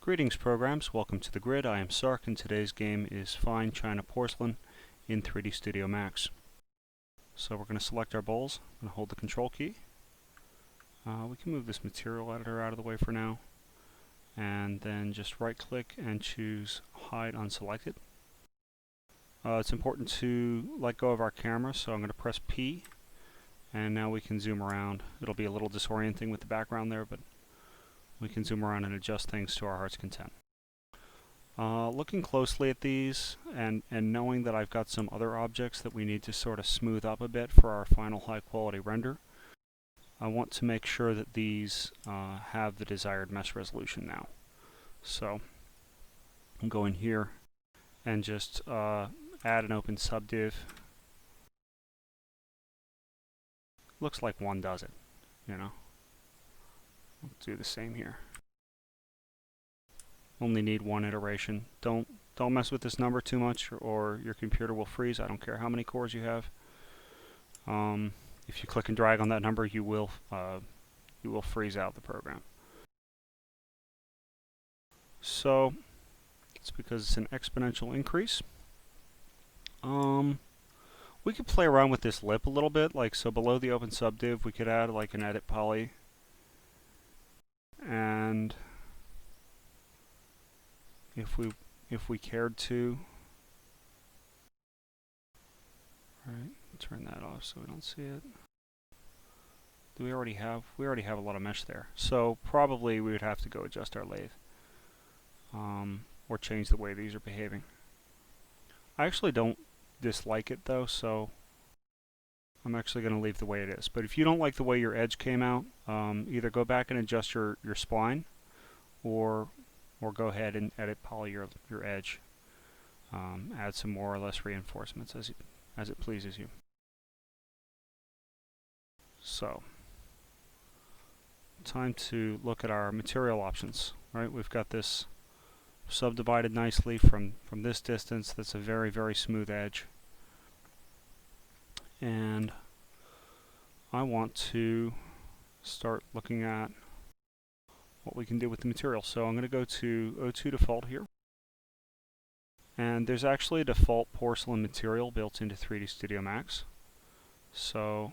Greetings programs, welcome to the grid. I am Sark and today's game is Fine China Porcelain in 3D Studio Max. So we're going to select our bowls. I'm going to hold the control key. We can move this material editor out of the way for now. And then just right click and choose Hide Unselected. It's important to let go of our camera, so I'm going to press P. And now we can zoom around. It'll be a little disorienting with the background there, but we can zoom around and adjust things to our heart's content. Looking closely at these and knowing that I've got some other objects that we need to sort of smooth up a bit for our final high quality render, I want to make sure that these have the desired mesh resolution now. So I'm going here and just add an open subdiv. Looks like one does it, you know. Do the same here. Only need one iteration. Don't mess with this number too much or your computer will freeze. I don't care how many cores you have. If you click and drag on that number, you will freeze out the program. So it's because it's an exponential increase. We could play around with this lip a little bit, like so below the open subdiv we could add like an edit poly. And if we cared to, right, turn that off so we don't see it. Do we already have a lot of mesh there. So probably we would have to go adjust our lathe. Or change the way these are behaving. I actually don't dislike it though, so I'm actually going to leave the way it is. But if you don't like the way your edge came out, either go back and adjust your spline, or go ahead and edit poly your edge. Add some more or less reinforcements as it pleases you. So, time to look at our material options. Right, we've got this subdivided nicely from this distance. That's a very, very smooth edge. And I want to start looking at what we can do with the material. So I'm going to go to O2 default here. And there's actually a default porcelain material built into 3D Studio Max. So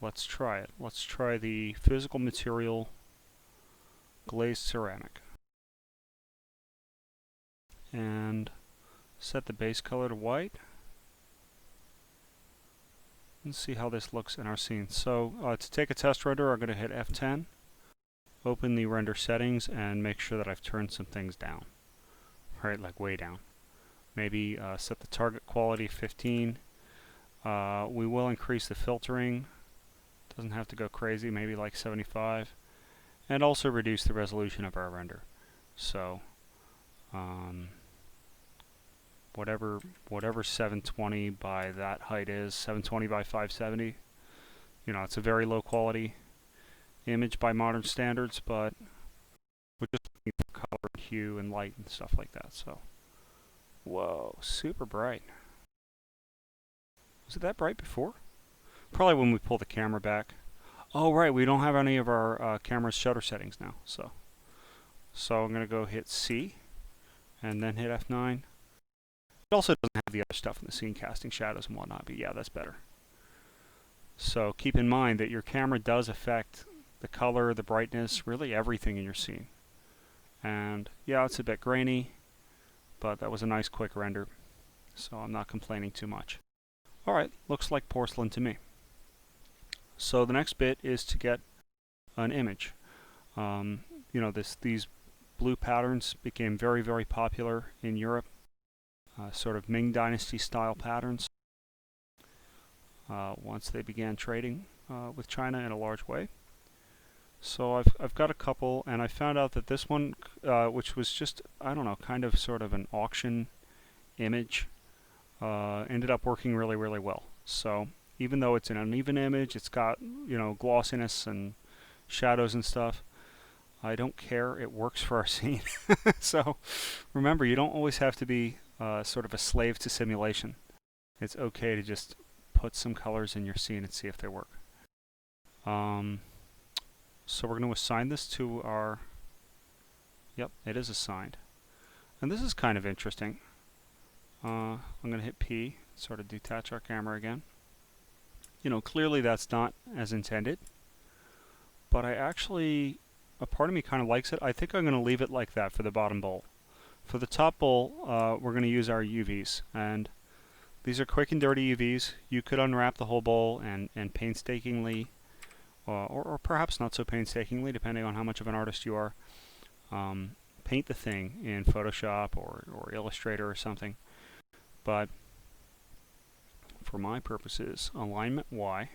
let's try it. Let's try the physical material glazed ceramic. And set the base color to white. Let's see how this looks in our scene. So to take a test render, I'm going to hit F10, open the render settings, and make sure that I've turned some things down. Right, like way down. Maybe set the target quality 15. We will increase the filtering. Doesn't have to go crazy, maybe like 75. And also reduce the resolution of our render. So whatever 720 by that height is, 720 by 570. You know, it's a very low quality image by modern standards, but we're just looking for color and hue and light and stuff like that. So, whoa, super bright. Was it that bright before? Probably when we pull the camera back. Oh, right, we don't have any of our camera's shutter settings now. So I'm going to go hit C and then hit F9. It also doesn't have the other stuff in the scene, casting shadows and whatnot, but yeah, that's better. So keep in mind that your camera does affect the color, the brightness, really everything in your scene. And yeah, it's a bit grainy, but that was a nice quick render, so I'm not complaining too much. Alright, looks like porcelain to me. So the next bit is to get an image. You know, these blue patterns became very, very popular in Europe. Sort of Ming Dynasty style patterns once they began trading with China in a large way. So I've got a couple, and I found out that this one, which was just, I don't know, kind of sort of an auction image, ended up working really, really well. So even though it's an uneven image, it's got, you know, glossiness and shadows and stuff, I don't care, it works for our scene. So remember, you don't always have to be sort of a slave to simulation. It's okay to just put some colors in your scene and see if they work. So we're going to assign this to our Yep, it is assigned. And this is kind of interesting. I'm going to hit P, sort of detach our camera again. You know, clearly that's not as intended, but I actually, a part of me kind of likes it. I think I'm going to leave it like that for the bottom bowl. For the top bowl, we're going to use our UVs, and these are quick and dirty UVs. You could unwrap the whole bowl and painstakingly, or perhaps not so painstakingly, depending on how much of an artist you are, paint the thing in Photoshop or Illustrator or something. But for my purposes, alignment Y,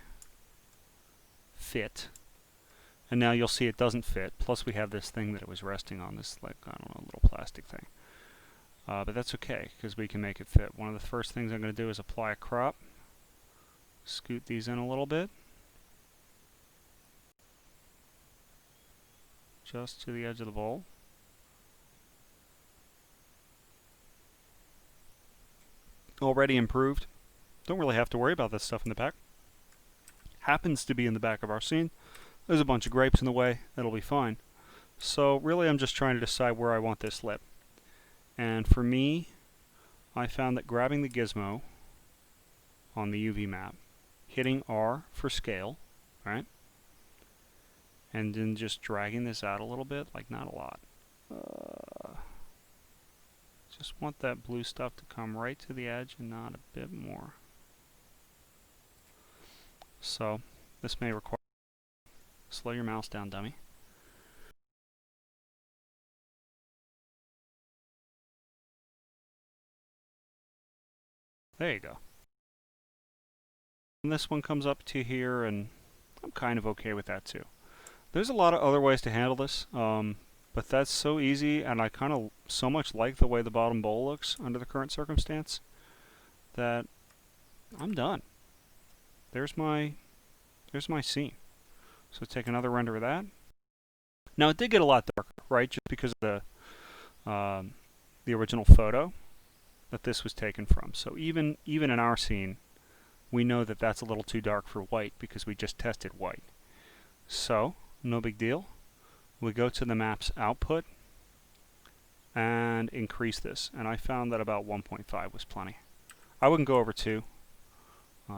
fit, and now you'll see it doesn't fit. Plus we have this thing that it was resting on, this, like, I don't know, little plastic thing. But that's okay, because we can make it fit. One of the first things I'm going to do is apply a crop. Scoot these in a little bit. Just to the edge of the bowl. Already improved. Don't really have to worry about this stuff in the back. Happens to be in the back of our scene. There's a bunch of grapes in the way. That'll be fine. So really I'm just trying to decide where I want this lip. And for me, I found that grabbing the gizmo on the UV map, hitting R for scale, right? And then just dragging this out a little bit, like not a lot. Just want that blue stuff to come right to the edge and not a bit more. So this may require, slow your mouse down, dummy. There you go. And this one comes up to here, and I'm kind of okay with that too. There's a lot of other ways to handle this, but that's so easy, and I kind of so much like the way the bottom bowl looks under the current circumstance that I'm done. There's my scene. So take another render of that. Now it did get a lot darker, right? Just because of the original photo that this was taken from. So even in our scene, we know that that's a little too dark for white because we just tested white. So no big deal. We go to the map's output and increase this, and I found that about 1.5 was plenty. I wouldn't go over 2.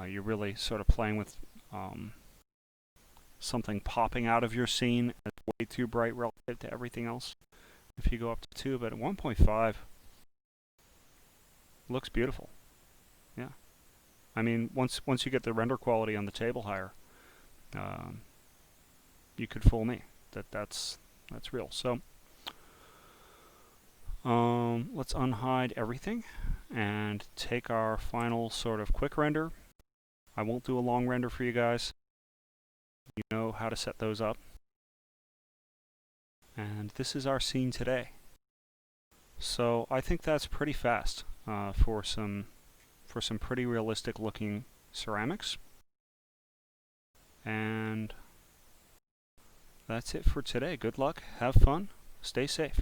You're really sort of playing with something popping out of your scene as way too bright relative to everything else if you go up to 2, but at 1.5 looks beautiful. Yeah, I mean, once you get the render quality on the table higher, you could fool me that that's real. So let's unhide everything and take our final sort of quick render. I won't do a long render for you guys. You know how to set those up. And this is our scene today. So I think that's pretty fast for some pretty realistic looking ceramics. And that's it for today. Good luck, have fun, stay safe.